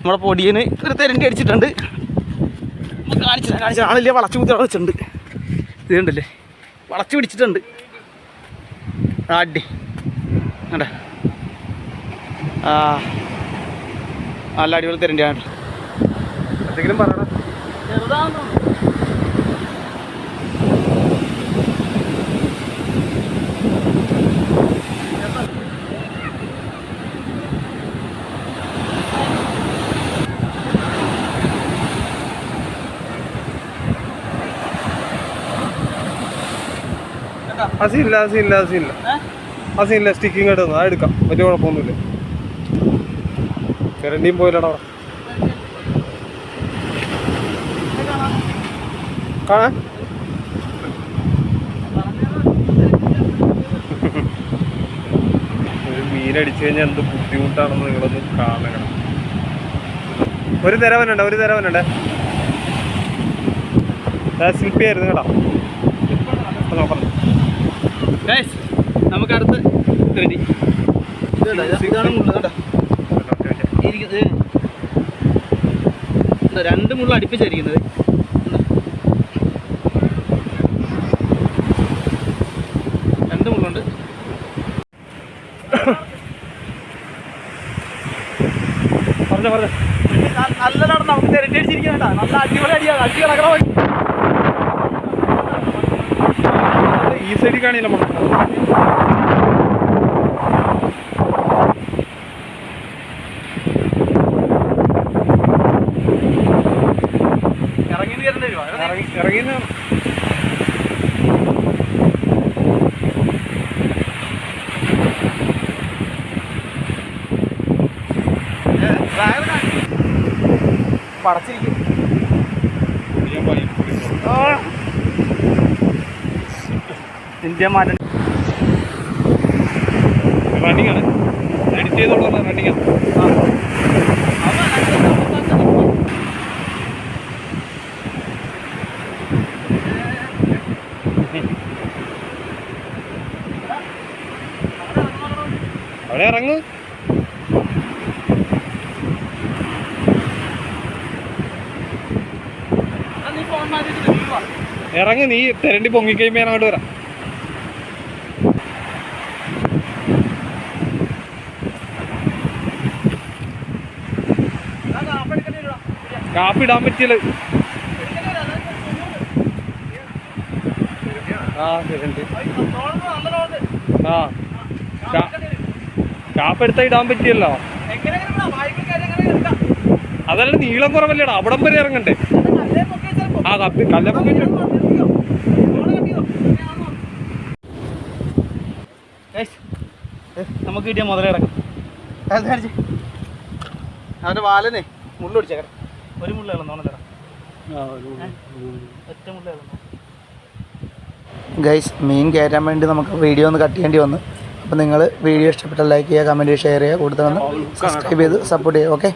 നമ്മുടെ പൊടിയന് ഒരു തെരണ്ടി അടിച്ചിട്ടുണ്ട്. കാണിച്ച ആളില്ലേ വളച്ചു കുത്തി അവിടെ വെച്ചിട്ടുണ്ട്. ഇത് കണ്ടില്ലേ വളച്ചു പിടിച്ചിട്ടുണ്ട്. അടി കണ്ടേ നല്ല അടിപൊളി തെരണ്ടിയാണ്. എന്തെങ്കിലും പറയണം. അസില്ല സ്റ്റിക്കിങ് ഇടുന്നു അത് എടുക്കാം, വലിയ കുഴപ്പമൊന്നുമില്ല. കരണ്ടിയും പോയില്ലടാ കാണാൻ. ഒരു മീനടിച്ചു കഴിഞ്ഞാൽ എന്ത് ബുദ്ധിമുട്ടാണെന്ന് നിങ്ങളൊന്ന് കാണണം. ഒരു തരവനുണ്ട് സ്ലിപ്പി ആയിരുന്നു കേട്ടോ. നോക്കണം നമുക്ക് അടുത്ത് റെഡി. രണ്ട് മുള്ള അടുപ്പിച്ചായിരിക്കുന്നത്. രണ്ട് മുള്ളുണ്ട്. പറഞ്ഞ നല്ലതാണ്. നമുക്ക് തെരണ്ടി അടിച്ചിരിക്കണ്ട. നല്ല അടിപൊളി അടിയാണ്. അടി കിടക്കണം. ഈ സൈഡിൽ കാണില്ല നമ്മൾ. ഇറങ്ങി പടച്ചിരിക്കും. ഇന്ത്യ മാറ്റം റണ്ണിങ് ആണ്. എഡിറ്റ് ചെയ്തോളൂ. റണ്ണിങ് ആണ്. അവിടെ ഇറങ്ങ്. ഇറങ്ങ്. നീ തെരണ്ടി പൊങ്ങിക്കഴിയുമ്പോ ഞാൻ അങ്ങോട്ട് വരാം. കാപ്പിടാൻ പറ്റിയല്ലോ. കാപ്പെടുത്ത ഇടാൻ പറ്റിയല്ലോ. അതല്ല നീളം കുറവല്ലേടാ, അവിടം വരെ ഇറങ്ങണ്ടേ. ആ കപ്പി കല്ലപ്പൊക്കെ നമുക്ക് കിട്ടിയ മുതലേ കിടക്കും. അവൻ്റെ വാലനെ മുള്ള പിടിച്ചേക്കാം. ഒരു മുള്ള ഇളന്നോണല്ലടാ. ഒറ്റ മുള്ള ഇളന്നോ. ഗൈസ്, മീൻ കയറ്റാൻ വേണ്ടി നമുക്ക് വീഡിയോ ഒന്ന് കട്ട് ചെയ്യേണ്ടി വന്നു. അപ്പോൾ നിങ്ങൾ വീഡിയോ ഇഷ്ടപ്പെട്ടാൽ ലൈക്ക് ചെയ്യുക, കമൻറ്റ് ചെയ്യുക, ഷെയർ ചെയ്യുക, കൂടുതൽ സബ്സ്ക്രൈബ് ചെയ്ത് സപ്പോർട്ട് ചെയ്യുക. ഓക്കെ.